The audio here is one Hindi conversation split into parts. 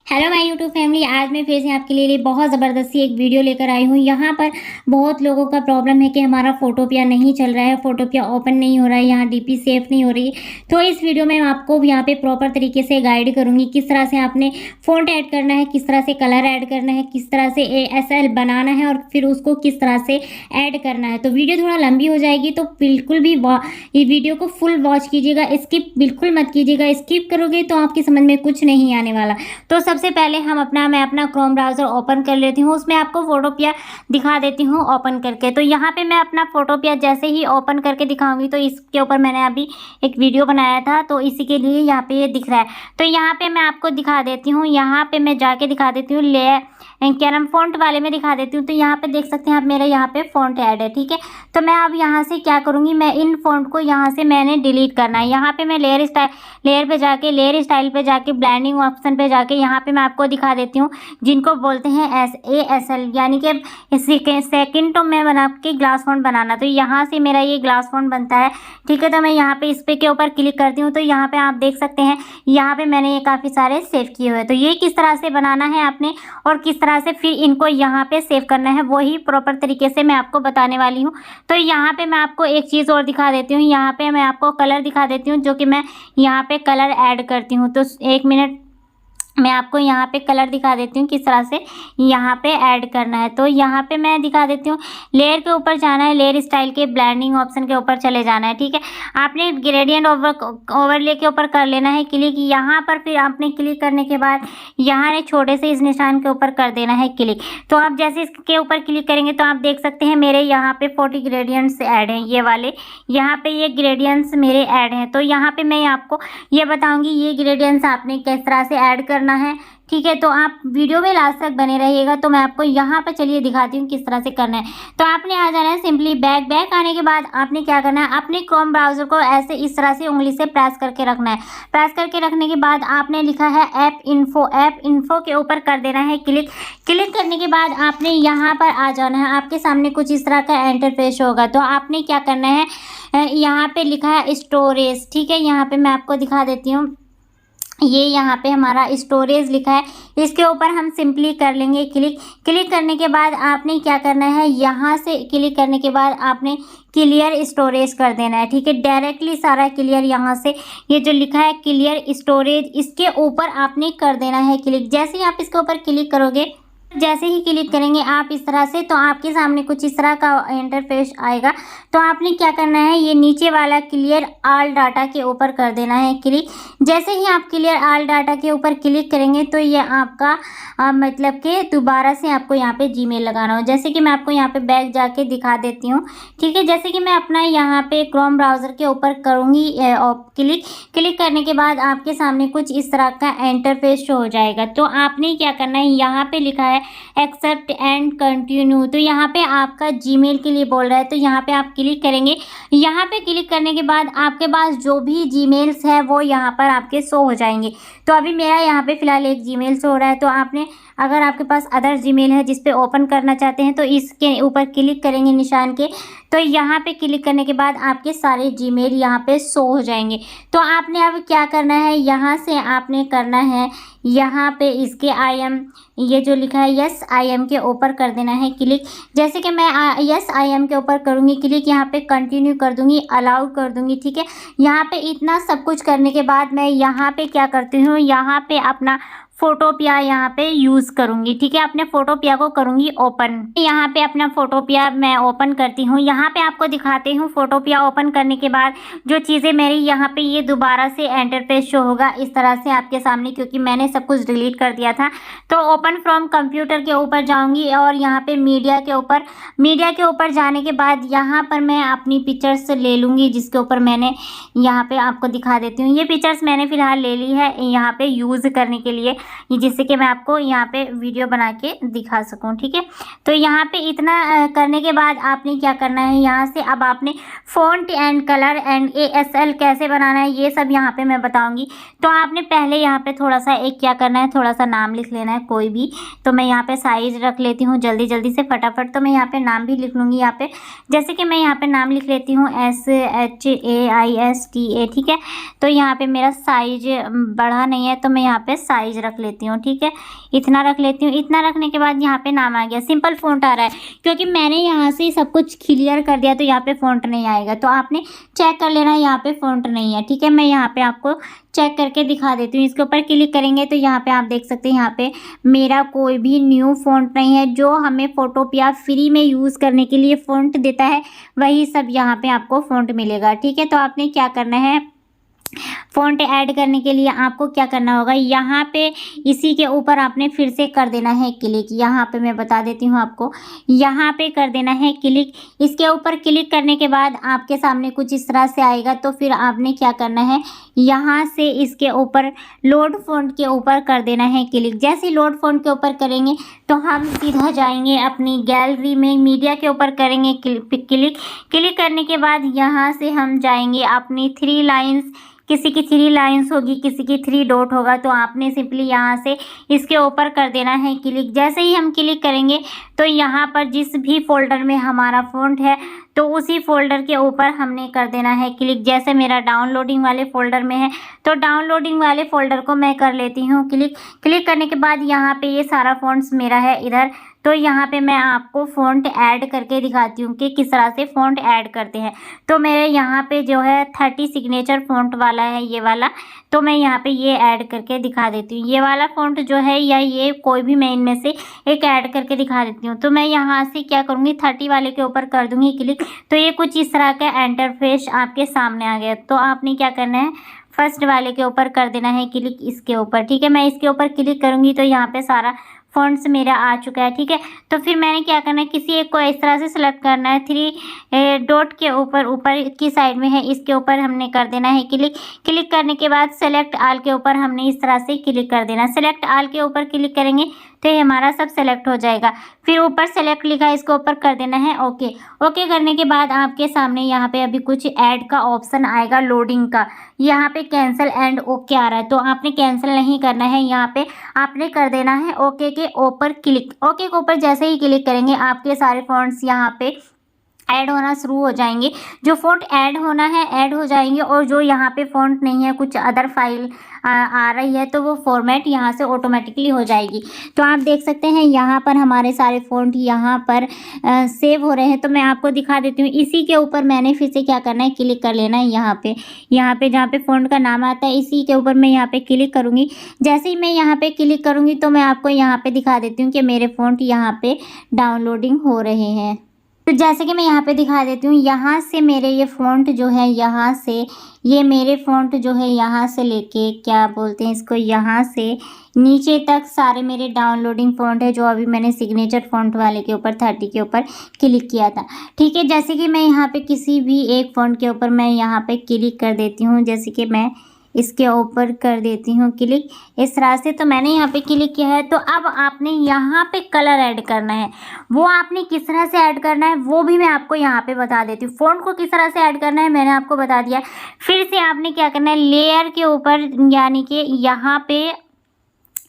Hello my YouTube family. आज मैं फिर से आपके लिए बहुत ज़बरदस्ती एक वीडियो लेकर आई हूँ। यहाँ पर बहुत लोगों का प्रॉब्लम है कि हमारा फ़ोटोपिया नहीं चल रहा है, फ़ोटोपिया ओपन नहीं हो रहा है, यहाँ डीपी सेव नहीं हो रही। तो इस वीडियो में मैं आपको यहाँ पे प्रॉपर तरीके से गाइड करूँगी किस तरह से आपने फ़ॉन्ट ऐड करना है, किस तरह से कलर ऐड करना है, किस तरह से ASL बनाना है और फिर उसको किस तरह से ऐड करना है। तो वीडियो थोड़ा लंबी हो जाएगी, तो बिल्कुल भी ये वीडियो को फुल वॉच कीजिएगा, स्किप बिल्कुल मत कीजिएगा। स्किप करोगे तो आपकी समझ में कुछ नहीं आने वाला। तो सबसे पहले मैं अपना क्रोम ब्राउज़र ओपन कर लेती हूँ, उसमें आपको फ़ोटोपिया दिखा देती हूँ ओपन करके। तो यहाँ पे मैं अपना फ़ोटोपिया जैसे ही ओपन करके दिखाऊंगी, तो इसके ऊपर मैंने अभी एक वीडियो बनाया था, तो इसी के लिए यहाँ पे ये दिख रहा है। तो यहाँ पे मैं आपको दिखा देती हूँ, यहाँ पे मैं जाके दिखा देती हूँ क्या नाम फ़ॉन्ट वाले में दिखा देती हूँ। तो यहाँ पे देख सकते हैं आप, मेरे यहाँ पे फ़ॉन्ट ऐड है, ठीक है। तो मैं अब यहाँ से क्या करूँगी, मैं इन फ़ॉन्ट को यहाँ से मैंने डिलीट करना है। यहाँ पे मैं लेयर स्टाइल पे जाके ब्लेंडिंग ऑप्शन पे जाके यहाँ पे मैं आपको दिखा देती हूँ, जिनको बोलते हैं ASL, यानी कि सेकंड तो मैं बना के ग्लास फ़ॉन्ट बनाना। तो यहाँ से मेरा ये ग्लास फ़ॉन्ट बनता है, ठीक है। तो मैं यहाँ पे इस पे के ऊपर क्लिक करती हूँ, तो यहाँ पे आप देख सकते हैं, यहाँ पे मैंने ये काफ़ी सारे सेव किए हुए हैं। तो ये किस तरह से बनाना है आपने और किस तरह से फिर इनको यहाँ पे सेव करना है, वही प्रॉपर तरीके से मैं आपको बताने वाली हूँ। तो यहाँ पे मैं आपको एक चीज़ और दिखा देती हूँ, यहाँ पे मैं आपको कलर दिखा देती हूँ, जो कि मैं यहाँ पे कलर ऐड करती हूँ। तो 1 मिनट मैं आपको यहाँ पे कलर दिखा देती हूँ किस तरह से यहाँ पे ऐड करना है। तो यहाँ पे मैं दिखा देती हूँ, लेयर के ऊपर जाना है, लेयर स्टाइल के ब्लेंडिंग ऑप्शन के ऊपर चले जाना है, ठीक है। आपने ग्रेडियंट ओवरले के ऊपर कर लेना है क्लिक। यहाँ पर फिर आपने क्लिक करने के बाद यहाँ ने छोटे से इस निशान के ऊपर कर देना है क्लिक। तो आप जैसे इसके ऊपर क्लिक करेंगे तो आप देख सकते हैं मेरे यहाँ पे 40 ग्रेडियंट्स ऐड हैं, ये वाले यहाँ पे ये ग्रेडियंट्स मेरे ऐड हैं। तो यहाँ पे मैं आपको ये बताऊँगी ये ग्रेडियंट्स आपने किस तरह से ऐड करना है, ठीक है। तो आप वीडियो में लास्ट तक बने रहिएगा। तो मैं आपको यहाँ पर चलिए दिखाती हूँ किस तरह से करना है। तो आपने आ जाना है सिंपली बैक आने के बाद आपने क्या करना है, अपने क्रोम ब्राउज़र को ऐसे इस तरह से उंगली से प्रेस करके रखना है। प्रेस करके रखने के बाद आपने लिखा है ऐप इन्फो के ऊपर कर देना है क्लिक। क्लिक करने के बाद आपने यहाँ पर आ जाना है, आपके सामने कुछ इस तरह का इंटरफेस होगा। तो आपने क्या करना है, यहाँ पे लिखा है स्टोरेज, ठीक है। यहाँ पे मैं आपको दिखा देती हूँ, ये यहाँ पे हमारा स्टोरेज लिखा है, इसके ऊपर हम सिंपली कर लेंगे क्लिक। क्लिक करने के बाद आपने क्या करना है, यहाँ से क्लिक करने के बाद आपने क्लियर स्टोरेज कर देना है, ठीक है। डायरेक्टली सारा क्लियर यहाँ से ये जो लिखा है क्लियर स्टोरेज, इसके ऊपर आपने कर देना है क्लिक। जैसे ही आप इसके ऊपर क्लिक करोगे, जैसे ही क्लिक करेंगे आप इस तरह से, तो आपके सामने कुछ इस तरह का इंटरफेस आएगा। तो आपने क्या करना है, ये नीचे वाला क्लियर ऑल डाटा के ऊपर कर देना है क्लिक। जैसे ही आप क्लियर ऑल डाटा के ऊपर क्लिक करेंगे तो ये आपका मतलब कि दोबारा से आपको यहाँ पे जीमेल लगाना हो। जैसे कि मैं आपको यहाँ पे बैक जाके दिखा देती हूँ, ठीक है। जैसे कि मैं अपना यहाँ पे क्रोम ब्राउज़र के ऊपर करूँगी क्लिक करने के बाद आपके सामने कुछ इस तरह का इंटरफेस शो हो जाएगा। तो आपने क्या करना है, यहाँ पे लिखा है एक्सेप्ट एंड कंटिन्यू। तो यहाँ पे आपका जीमेल के लिए बोल रहा है, तो यहाँ पे आप क्लिक करेंगे। यहाँ पे क्लिक करने के बाद आपके पास जो भी जीमेल्स है वो यहाँ पर आपके शो हो जाएंगे। तो अभी मेरा यहाँ पे फ़िलहाल एक जीमेल शो हो रहा है। तो आपने अगर आपके पास अदर जीमेल है जिस पे ओपन करना चाहते हैं, तो इसके ऊपर क्लिक करेंगे निशान के। तो यहाँ पे क्लिक करने के बाद आपके सारे जीमेल यहाँ पे शो हो जाएंगे। तो आपने अब क्या करना है, यहाँ से आपने करना है, यहाँ पे इसके ये जो लिखा है यस आई एम के ऊपर कर देना है क्लिक। जैसे कि मैं यस आई एम के ऊपर करूँगी क्लिक, यहाँ पे कंटिन्यू कर दूँगी, अलाउ कर दूँगी, ठीक है। यहाँ पे इतना सब कुछ करने के बाद मैं यहाँ पे क्या करती हूँ, यहाँ पे अपना फ़ोटोपिया यहाँ पे यूज़ करूँगी, ठीक है। अपने फ़ोटोपिया को करूँगी ओपन। यहाँ पे अपना फ़ोटोपिया मैं ओपन करती हूँ। यहाँ पे आपको दिखाती हूँ फ़ोटोपिया ओपन करने के बाद जो चीज़ें मेरी यहाँ पे ये दोबारा से इंटरफेस शो होगा इस तरह से आपके सामने, क्योंकि मैंने सब कुछ डिलीट कर दिया था। तो ओपन फ्रॉम कंप्यूटर के ऊपर जाऊँगी और यहाँ पे मीडिया के ऊपर जाने के बाद यहाँ पर मैं अपनी पिक्चर्स ले लूँगी, जिसके ऊपर मैंने यहाँ पे आपको दिखा देती हूँ। ये पिक्चर्स मैंने फ़िलहाल ले ली है यहाँ पे यूज़ करने के लिए, जिससे कि मैं आपको यहाँ पे वीडियो बना के दिखा सकूँ, ठीक है। तो यहाँ पे इतना करने के बाद आपने क्या करना है, यहाँ से अब आपने font and colour and ASL कैसे बनाना है ये सब यहाँ पे मैं बताऊँगी। तो आपने पहले यहाँ पे थोड़ा सा क्या करना है, थोड़ा सा नाम लिख लेना है कोई भी। तो मैं यहाँ पे साइज रख लेती हूँ जल्दी से फटाफट। तो मैं यहाँ पे नाम भी लिख लूँगी यहाँ पे, जैसे कि मैं यहाँ पे नाम लिख लेती हूँ SHAISTA, ठीक है। तो यहाँ पे मेरा साइज बढ़ा नहीं है, तो मैं यहाँ पे साइज रख रख लेती हूँ, ठीक है, इतना रख लेती हूँ। इतना रखने के बाद यहाँ पे नाम आ गया, सिंपल फ़ॉन्ट आ रहा है क्योंकि मैंने यहाँ से सब कुछ क्लियर कर दिया, तो यहाँ पे फ़ॉन्ट नहीं आएगा। तो आपने चेक कर लेना, यहाँ पे फ़ॉन्ट नहीं है, ठीक है। मैं यहाँ पे आपको चेक करके दिखा देती हूँ। इसके ऊपर क्लिक करेंगे तो यहाँ पे आप देख सकते हैं, यहाँ पे मेरा कोई भी न्यू फ़ॉन्ट नहीं है। जो हमें फ़ोटोपिया फ्री में यूज़ करने के लिए फ़ॉन्ट देता है, वही सब यहाँ पे आपको फ़ॉन्ट मिलेगा, ठीक है। तो आपने क्या करना है, फ़ॉन्ट ऐड करने के लिए आपको क्या करना होगा, यहाँ पे इसी के ऊपर आपने फिर से कर देना है क्लिक। यहाँ पे मैं बता देती हूँ आपको, यहाँ पे कर देना है क्लिक। इसके ऊपर क्लिक करने के बाद आपके सामने कुछ इस तरह से आएगा। तो फिर आपने क्या करना है, यहाँ से इसके ऊपर लोड फ़ॉन्ट के ऊपर कर देना है क्लिक। जैसे लोड फ़ॉन्ट के ऊपर करेंगे तो हम सीधा जाएंगे अपनी गैलरी में, मीडिया के ऊपर करेंगे क्लिक। क्लिक करने के बाद यहाँ से हम जाएंगे अपनी 3 लाइन्स, किसी की 3 लाइन्स होगी, किसी की 3 डॉट होगा। तो आपने सिंपली यहाँ से इसके ऊपर कर देना है क्लिक। जैसे ही हम क्लिक करेंगे तो यहाँ पर जिस भी फोल्डर में हमारा फ़ॉन्ट है, तो उसी फोल्डर के ऊपर हमने कर देना है क्लिक। जैसे मेरा डाउनलोडिंग वाले फ़ोल्डर में है, तो डाउनलोडिंग वाले फ़ोल्डर को मैं कर लेती हूँ क्लिक। क्लिक करने के बाद यहाँ पे ये सारा फ़ॉन्ट्स मेरा है इधर। तो यहाँ पे मैं आपको फ़ॉन्ट ऐड करके दिखाती हूँ कि किस तरह से फ़ॉन्ट ऐड करते हैं। तो मेरे यहाँ पे जो है 30 सिग्नेचर फ़ॉन्ट वाला है, ये वाला। तो मैं यहाँ पे ये ऐड करके दिखा देती हूँ। ये वाला फ़ॉन्ट जो है, या ये कोई भी मैं इनमें से एक ऐड करके दिखा देती हूँ। तो मैं यहाँ से क्या करूँगी, 30 वाले के ऊपर कर दूँगी क्लिक। तो ये कुछ इस तरह का इंटरफेस आपके सामने आ गया। तो आपने क्या करना है, फर्स्ट वाले के ऊपर कर देना है क्लिक, इसके ऊपर, ठीक है। मैं इसके ऊपर क्लिक करूँगी तो यहाँ पे सारा फ़ॉन्ट्स मेरा आ चुका है, ठीक है। तो फिर मैंने क्या करना है, किसी एक को इस तरह से सेलेक्ट करना है, 3 डॉट के ऊपर की साइड में है, इसके ऊपर हमने कर देना है क्लिक। क्लिक करने के बाद सेलेक्ट ऑल के ऊपर हमने इस तरह से क्लिक कर देना। सेलेक्ट ऑल के ऊपर क्लिक करेंगे तो ये हमारा सब सेलेक्ट हो जाएगा। फिर ऊपर सेलेक्ट लिखा है, इसको ऊपर कर देना है ओके। ओके करने के बाद आपके सामने यहाँ पे अभी कुछ ऐड का ऑप्शन आएगा, लोडिंग का। यहाँ पे कैंसिल एंड ओके आ रहा है, तो आपने कैंसिल नहीं करना है, यहाँ पे आपने कर देना है ओके के ऊपर क्लिक। ओके के ऊपर जैसे ही क्लिक करेंगे आपके सारे फ़ॉन्ट्स यहाँ पे ऐड होना शुरू हो जाएंगे। जो फ़ॉन्ट ऐड होना है ऐड हो जाएंगे, और जो यहाँ पे फ़ॉन्ट नहीं है, कुछ अदर फाइल आ रही है, तो वो फॉर्मेट यहाँ से ऑटोमेटिकली हो जाएगी। तो आप देख सकते हैं यहाँ पर हमारे सारे फ़ॉन्ट यहाँ पर सेव हो रहे हैं। तो मैं आपको दिखा देती हूँ। इसी के ऊपर मैंने फिर से क्या करना है, क्लिक कर लेना है। यहाँ पे जहाँ पे फ़ॉन्ट का नाम आता है, इसी के ऊपर मैं यहाँ पे क्लिक करूँगी। जैसे ही मैं यहाँ पे क्लिक करूँगी तो मैं आपको यहाँ पे दिखा देती हूँ कि मेरे फ़ॉन्ट यहाँ पे डाउनलोडिंग हो रहे हैं। तो जैसे कि मैं यहाँ पे दिखा देती हूँ, यहाँ से मेरे ये फ़ॉन्ट जो है, यहाँ से ये मेरे फ़ॉन्ट जो है, यहाँ से लेके क्या बोलते हैं इसको, यहाँ से नीचे तक सारे मेरे डाउनलोडिंग फ़ॉन्ट है, जो अभी मैंने सिग्नेचर फ़ॉन्ट वाले के ऊपर 30 के ऊपर क्लिक किया था, ठीक है। जैसे कि मैं यहाँ पे किसी भी एक फ़ॉन्ट के ऊपर मैं यहाँ पे क्लिक कर देती हूँ। जैसे कि मैं इसके ऊपर कर देती हूँ क्लिक इस तरह से। तो मैंने यहाँ पे क्लिक किया है। तो अब आपने यहाँ पे कलर ऐड करना है। वो आपने किस तरह से ऐड करना है वो भी मैं आपको यहाँ पे बता देती हूँ। फ़ॉन्ट को किस तरह से ऐड करना है मैंने आपको बता दिया। फिर से आपने क्या करना है, लेयर के ऊपर यानी कि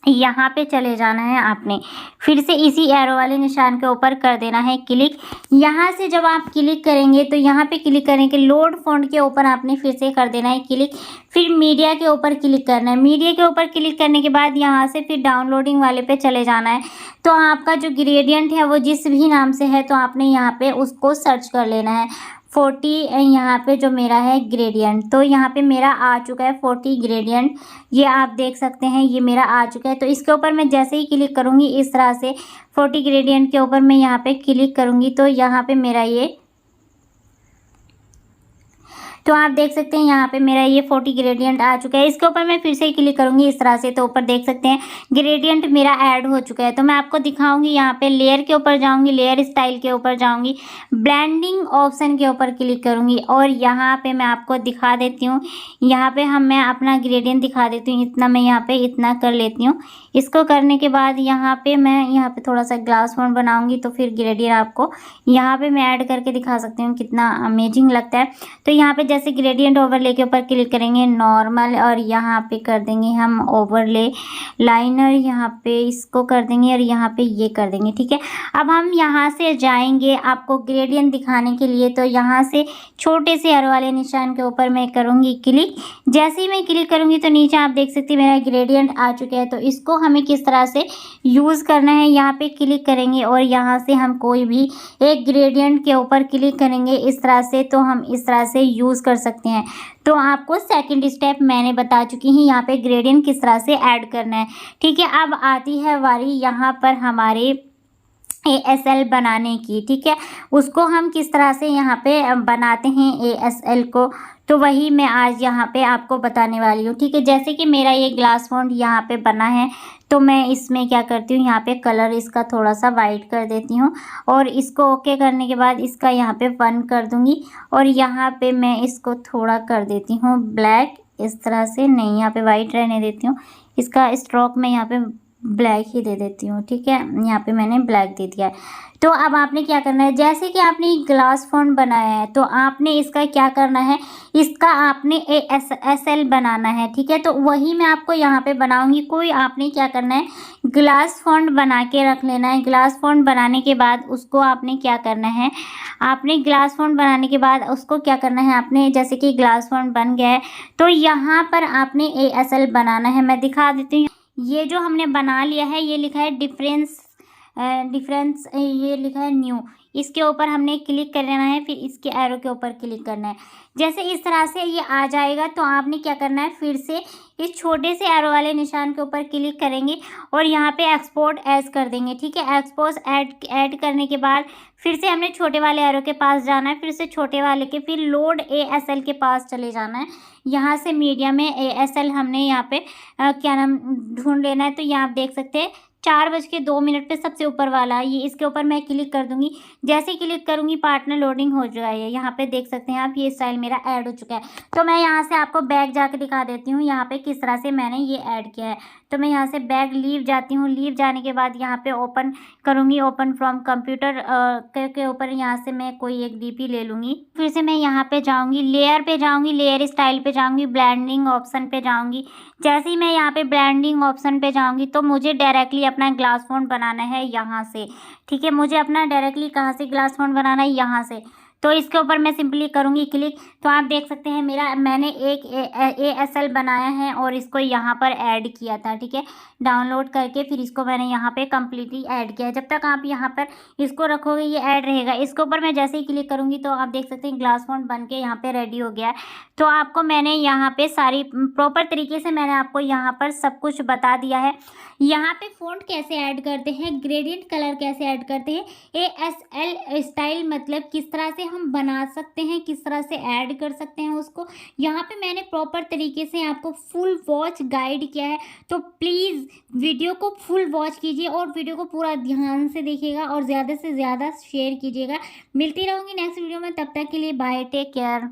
यहाँ पे चले जाना है। आपने फिर से इसी एरो वाले निशान के ऊपर कर देना है क्लिक। यहाँ से जब आप क्लिक करेंगे तो यहाँ पे क्लिक करने के लोड फ़ॉन्ट के ऊपर आपने फिर से कर देना है क्लिक। फिर मीडिया के ऊपर क्लिक करना है। मीडिया के ऊपर क्लिक करने के बाद यहाँ से फिर डाउनलोडिंग वाले पे चले जाना है। तो आपका जो ग्रेडियंट है वो जिस भी नाम से है, तो आपने यहाँ पे उसको सर्च कर लेना है। 40 यहाँ पे जो मेरा है ग्रेडियंट, तो यहाँ पे मेरा आ चुका है 40 ग्रेडियंट। ये आप देख सकते हैं, ये मेरा आ चुका है। तो इसके ऊपर मैं जैसे ही क्लिक करूँगी इस तरह से 40 ग्रेडियंट के ऊपर मैं यहाँ पे क्लिक करूँगी तो यहाँ पे मेरा ये, तो आप देख सकते हैं यहाँ पे मेरा ये 40 ग्रेडियंट आ चुका है। इसके ऊपर मैं फिर से क्लिक करूँगी इस तरह से, तो ऊपर देख सकते हैं ग्रेडियंट मेरा ऐड हो चुका है। तो मैं आपको दिखाऊंगी, यहाँ पे लेयर के ऊपर जाऊँगी, लेयर स्टाइल के ऊपर जाऊँगी, ब्लेंडिंग ऑप्शन के ऊपर क्लिक करूँगी और यहाँ पे मैं आपको दिखा देती हूँ। यहाँ पे मैं अपना ग्रेडियंट दिखा देती हूँ। इतना मैं यहाँ पे इतना कर लेती हूँ। इसको करने के बाद यहाँ पे मैं यहाँ पे थोड़ा सा ग्लास फ़ॉन्ट बनाऊँगी, तो फिर ग्रेडियंट आपको यहाँ पे मैं ऐड करके दिखा सकती हूँ कितना अमेजिंग लगता है। तो यहाँ पे जैसे ग्रेडियंट ओवरले के ऊपर क्लिक करेंगे नॉर्मल, और यहाँ पे कर देंगे हम ओवरले लाइनर, यहाँ पे इसको कर देंगे और यहाँ पे ये कर देंगे। ठीक है, अब हम यहाँ से जाएंगे आपको ग्रेडियंट दिखाने के लिए, तो यहाँ से छोटे से एरो वाले निशान के ऊपर मैं करूँगी क्लिक। जैसे ही मैं क्लिक करूँगी तो नीचे आप देख सकते हैं मेरा ग्रेडियंट आ चुका है। तो इसको हमें किस तरह से यूज़ करना है, यहाँ पे क्लिक करेंगे और यहाँ से हम कोई भी एक ग्रेडियंट के ऊपर क्लिक करेंगे इस तरह से, तो हम इस तरह से यूज़ कर सकते हैं। तो आपको सेकंड स्टेप मैंने बता चुकी हूँ यहाँ पे ग्रेडियंट किस तरह से ऐड करना है। ठीक है, अब आती है बारी यहाँ पर हमारे ASL बनाने की। ठीक है, उसको हम किस तरह से यहाँ पे बनाते हैं ASL को, तो वही मैं आज यहाँ पे आपको बताने वाली हूँ। ठीक है, जैसे कि मेरा ये ग्लास फॉन्ट यहाँ पे बना है, तो मैं इसमें क्या करती हूँ, यहाँ पे कलर इसका थोड़ा सा वाइट कर देती हूँ और इसको ओके करने के बाद इसका यहाँ पे 1 कर दूँगी और यहाँ पे मैं इसको थोड़ा कर देती हूँ ब्लैक, इस तरह से नहीं, यहाँ पे वाइट रहने देती हूँ। इसका स्ट्रोक मैं यहाँ पे ब्लैक ही दे देती हूँ। ठीक है, यहाँ पे मैंने ब्लैक दे दिया है। तो अब आपने क्या करना है, जैसे कि आपने ग्लास फॉन्ट बनाया है तो आपने इसका क्या करना है, इसका आपने ASL बनाना है। ठीक है, तो वही मैं आपको यहाँ पे बनाऊंगी। कोई आपने क्या करना है, ग्लास फॉन्ट बना के रख लेना है। ग्लास फॉन्ट बनाने के बाद उसको आपने क्या करना है, आपने ग्लास फॉन्ट बनाने के बाद उसको क्या करना है, आपने जैसे कि ग्लास फॉन्ट बन गया है तो यहाँ पर आपने ASL बनाना है। मैं दिखा देती हूँ, ये जो हमने बना लिया है ये लिखा है डिफरेंस, ये लिखा है न्यू, इसके ऊपर हमने क्लिक कर लेना है, फिर इसके एरो के ऊपर क्लिक करना है। जैसे इस तरह से ये आ जाएगा तो आपने क्या करना है, फिर से इस छोटे से एरो वाले निशान के ऊपर क्लिक करेंगे और यहाँ पे एक्सपोर्ट एज कर देंगे। ठीक है, एक्सपोर्ट ऐड करने के बाद फिर से हमने छोटे वाले एरो के पास जाना है, फिर से छोटे वाले के, फिर लोड ASL के पास चले जाना है। यहाँ से मीडियम में ASL हमने यहाँ पे क्या नाम ढूंढ लेना है। तो यहाँ आप देख सकते हैं 4:02 पे सबसे ऊपर वाला ये, इसके ऊपर मैं क्लिक कर दूंगी। जैसे क्लिक करूंगी पार्टनर लोडिंग हो जाएगा, यहाँ पे देख सकते हैं आप, ये स्टाइल मेरा ऐड हो चुका है। तो मैं यहाँ से आपको बैक जाके दिखा देती हूँ यहाँ पे किस तरह से मैंने ये ऐड किया है। तो मैं यहाँ से बैक लीव जाती हूँ, लीव जाने के बाद यहाँ पे ओपन करूँगी, ओपन फ्रॉम कंप्यूटर के ऊपर यहाँ से मैं कोई एक DP ले लूँगी। फिर से मैं यहाँ पे जाऊँगी, लेयर पे जाऊँगी, लेयर स्टाइल पे जाऊँगी, ब्लेंडिंग ऑप्शन पे जाऊँगी। जैसे ही मैं यहाँ पे ब्लेंडिंग ऑप्शन पे जाऊँगी तो मुझे डायरेक्टली अपना ग्लास फॉन्ट बनाना है यहाँ से। ठीक है, मुझे अपना डायरेक्टली कहाँ से ग्लास फॉन्ट बनाना है, यहाँ से। तो इसके ऊपर मैं सिंपली करूँगी क्लिक, तो आप देख सकते हैं मैंने एक ASL बनाया है और इसको यहाँ पर ऐड किया था। ठीक है, डाउनलोड करके फिर इसको मैंने यहाँ पे कम्प्लीटली ऐड किया है। जब तक आप यहाँ पर इसको रखोगे ये ऐड रहेगा। इसके ऊपर मैं जैसे ही क्लिक करूँगी तो आप देख सकते हैं ग्लास फॉन्ट बन के यहाँ पे रेडी हो गया है। तो आपको मैंने यहाँ पे सारी प्रॉपर तरीके से मैंने आपको यहाँ पर सब कुछ बता दिया है। यहाँ पे फ़ॉन्ट कैसे ऐड करते हैं, ग्रेडियंट कलर कैसे ऐड करते हैं, ASL स्टाइल मतलब किस तरह से हम बना सकते हैं, किस तरह से ऐड कर सकते हैं उसको, यहाँ पे मैंने प्रॉपर तरीके से आपको फुल वॉच गाइड किया है। तो प्लीज़ वीडियो को फुल वॉच कीजिए और वीडियो को पूरा ध्यान से देखिएगा और ज़्यादा से ज़्यादा शेयर कीजिएगा। मिलती रहूँगी नेक्स्ट वीडियो में, तब तक के लिए बाय, टेक केयर।